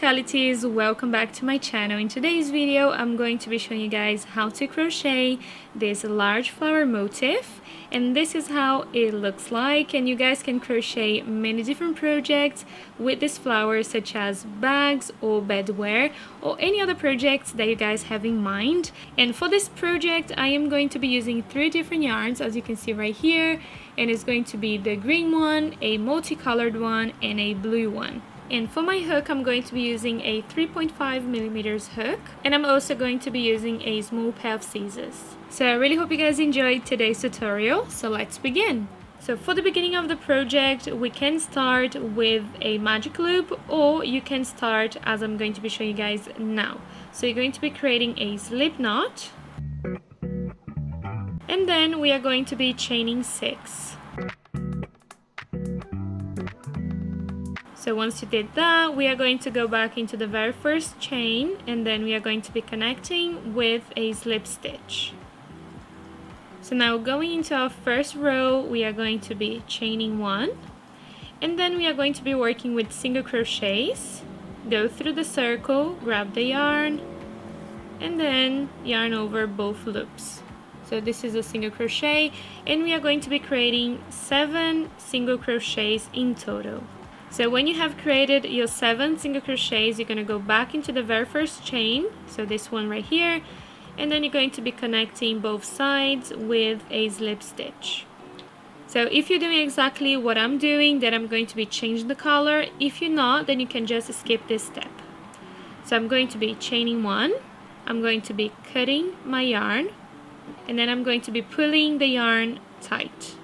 Cutiecalities, welcome back to my channel. In today's video I'm going to be showing you guys how to crochet this large flower motif, and this is how it looks like. And you guys can crochet many different projects with this flower, such as bags or bedwear or any other projects that you guys have in mind. And for this project I am going to be using 3 different yarns, as you can see right here, and it's going to be the green one, a multicolored one, and a blue one. And for my hook, I'm going to be using a 3.5mm hook, and I'm also going to be using a small pair of scissors. So I really hope you guys enjoyed today's tutorial, so let's begin. So for the beginning of the project, we can start with a magic loop, or you can start as I'm going to be showing you guys now. So you're going to be creating a slip knot, and then we are going to be chaining 6. So once you did that, we are going to go back into the very first chain, and then we are going to be connecting with a slip stitch. So now going into our first row, we are going to be chaining 1, and then we are going to be working with single crochets. Go through the circle, grab the yarn, and then yarn over both loops. So this is a single crochet, and we are going to be creating 7 single crochets in total. So when you have created your 7 single crochets, you're going to go back into the very first chain, so this one right here, and then you're going to be connecting both sides with a slip stitch. So if you're doing exactly what I'm doing, then I'm going to be changing the color. If you're not, then you can just skip this step. So I'm going to be chaining 1, I'm going to be cutting my yarn, and then I'm going to be pulling the yarn tight.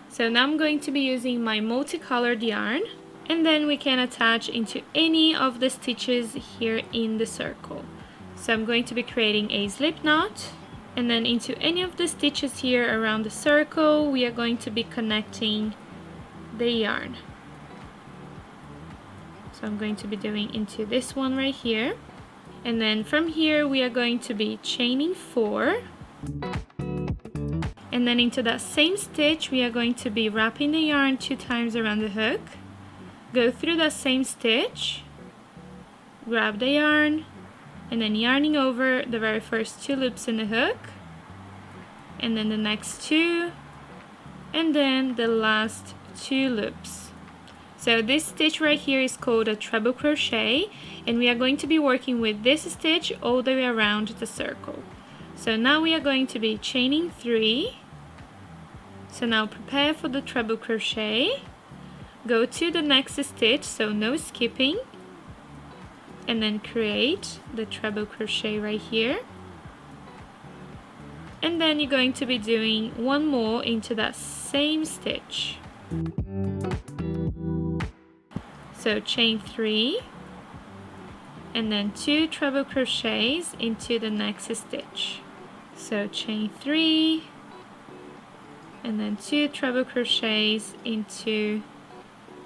So now I'm going to be using my multicolored yarn, and then we can attach into any of the stitches here in the circle. So I'm going to be creating a slip knot, and then into any of the stitches here around the circle, we are going to be connecting the yarn. So I'm going to be doing into this one right here, and then from here we are going to be chaining 4. And then into that same stitch, we are going to be wrapping the yarn 2 times around the hook, go through that same stitch, grab the yarn, and then yarning over the very first 2 loops in the hook, and then the next 2, and then the last 2 loops. So this stitch right here is called a treble crochet, and we are going to be working with this stitch all the way around the circle. So now we are going to be chaining 3. So now prepare for the treble crochet, go to the next stitch, so no skipping, and then create the treble crochet right here. And then you're going to be doing 1 more into that same stitch. So chain 3, and then 2 treble crochets into the next stitch. So chain 3, and then 2 treble crochets into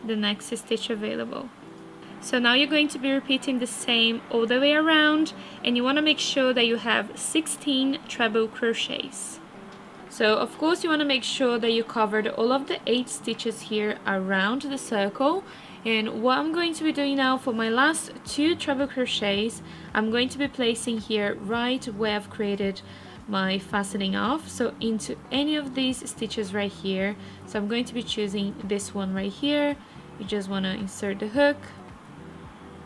the next stitch available. So now you're going to be repeating the same all the way around, and you want to make sure that you have 16 treble crochets. So of course you want to make sure that you covered all of the 8 stitches here around the circle. And what I'm going to be doing now for my last 2 treble crochets, I'm going to be placing here right where I've created my fastening off, so into any of these stitches right here. So I'm going to be choosing this one right here. You just want to insert the hook,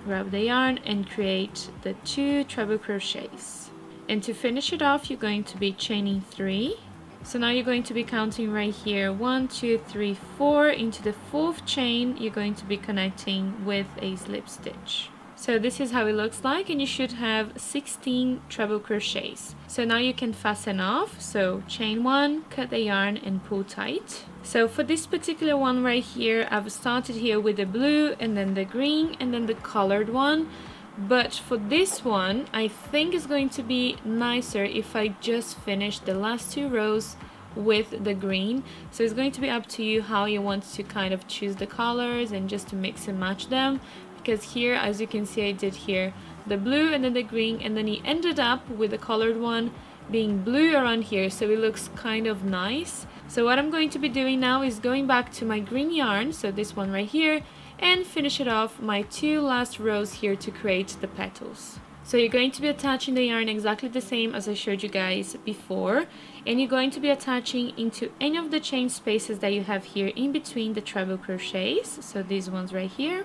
grab the yarn, and create the 2 treble crochets. And to finish it off, you're going to be chaining 3. So now you're going to be counting right here 1, 2, 3, 4. Into the 4th chain, you're going to be connecting with a slip stitch. So this is how it looks like, and you should have 16 treble crochets. So now you can fasten off. So chain 1, cut the yarn, and pull tight. So for this particular one right here, I've started here with the blue, and then the green, and then the colored one. But for this one, I think it's going to be nicer if I just finish the last 2 rows with the green. So it's going to be up to you how you want to kind of choose the colors and just to mix and match them. Because here, as you can see, I did here the blue and then the green, and then he ended up with the colored one being blue around here, so it looks kind of nice. So what I'm going to be doing now is going back to my green yarn, so this one right here, and finish it off my 2 last rows here to create the petals. So you're going to be attaching the yarn exactly the same as I showed you guys before, and you're going to be attaching into any of the chain spaces that you have here in between the treble crochets, so these ones right here.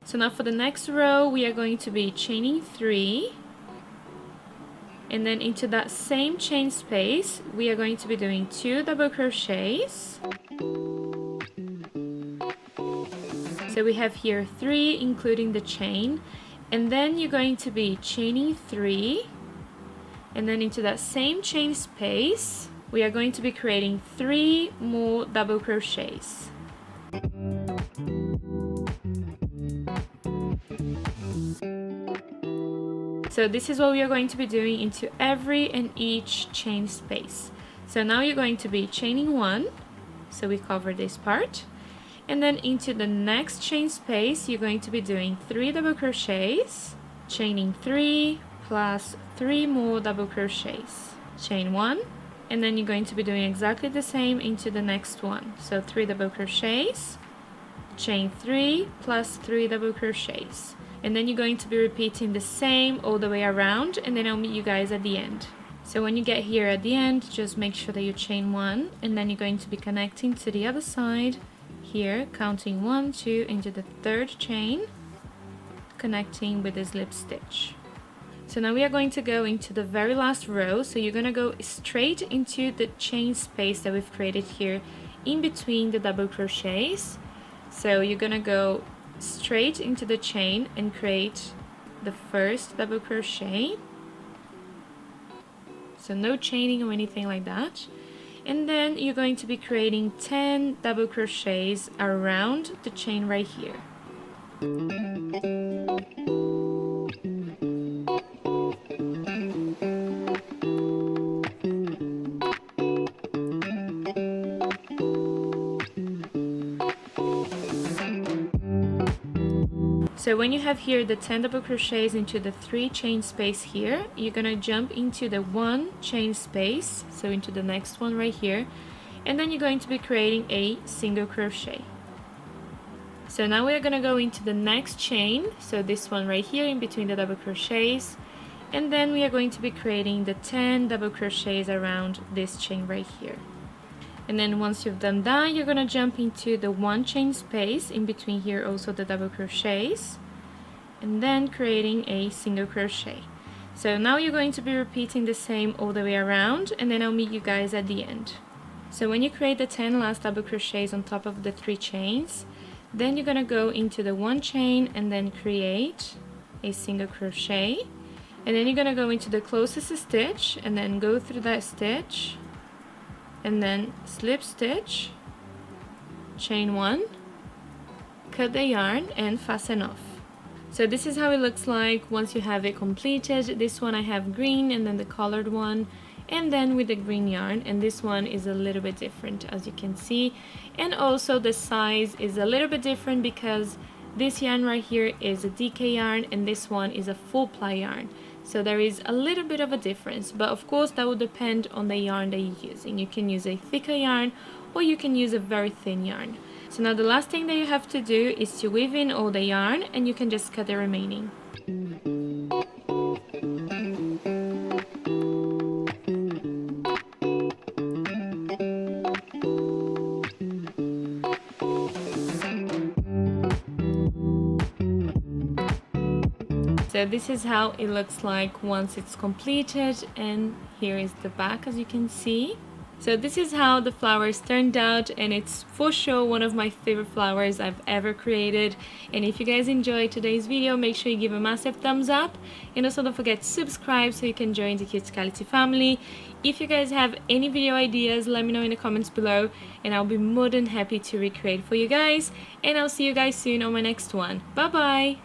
So now for the next row we are going to be chaining 3, and then into that same chain space we are going to be doing 2 double crochets. So we have here 3 including the chain, and then you're going to be chaining 3, and then into that same chain space we are going to be creating 3 more double crochets. So this is what we are going to be doing into every and each chain space. So now you're going to be chaining 1, so we cover this part, and then into the next chain space you're going to be doing 3 double crochets, chaining 3 plus 3 more double crochets, chain 1, and then you're going to be doing exactly the same into the next one. So 3 double crochets, chain 3 plus 3 double crochets, and then you're going to be repeating the same all the way around, and then I'll meet you guys at the end. So when you get here at the end, just make sure that you chain 1, and then you're going to be connecting to the other side here, counting 1, 2 into the 3rd chain, connecting with the slip stitch. So now we are going to go into the very last row, so you're going to go straight into the chain space that we've created here in between the double crochets. So you're going to go straight into the chain and create the first double crochet, so no chaining or anything like that, and then you're going to be creating 10 double crochets around the chain right here. So when you have here the 10 double crochets into the 3 chain space here, you're gonna jump into the 1 chain space, so into the next one right here, and then you're going to be creating a single crochet. So now we're gonna go into the next chain, so this one right here in between the double crochets, and then we are going to be creating the 10 double crochets around this chain right here. And then once you've done that, you're gonna jump into the 1 chain space in between here, also the double crochets, and then creating a single crochet. So now you're going to be repeating the same all the way around, and then I'll meet you guys at the end. So when you create the 10 last double crochets on top of the 3 chains, then you're gonna go into the 1 chain and then create a single crochet, and then you're gonna go into the closest stitch and then go through that stitch, and then slip stitch, chain 1, cut the yarn and fasten off. So this is how it looks like once you have it completed. This one I have green, and then the colored one, and then with the green yarn, and this one is a little bit different as you can see, and also the size is a little bit different because this yarn right here is a DK yarn and this one is a full ply yarn. So there is a little bit of a difference, but of course that will depend on the yarn that you're using. You can use a thicker yarn or you can use a very thin yarn. So now the last thing that you have to do is to weave in all the yarn, and you can just cut the remaining. So this is how it looks like once it's completed, and here is the back as you can see. So this is how the flowers turned out, and it's for sure one of my favorite flowers I've ever created. And if you guys enjoyed today's video, make sure you give a massive thumbs up, and also don't forget to subscribe so you can join the Cutiecality family. If you guys have any video ideas, let me know in the comments below, and I'll be more than happy to recreate for you guys. And I'll see you guys soon on my next one. Bye bye!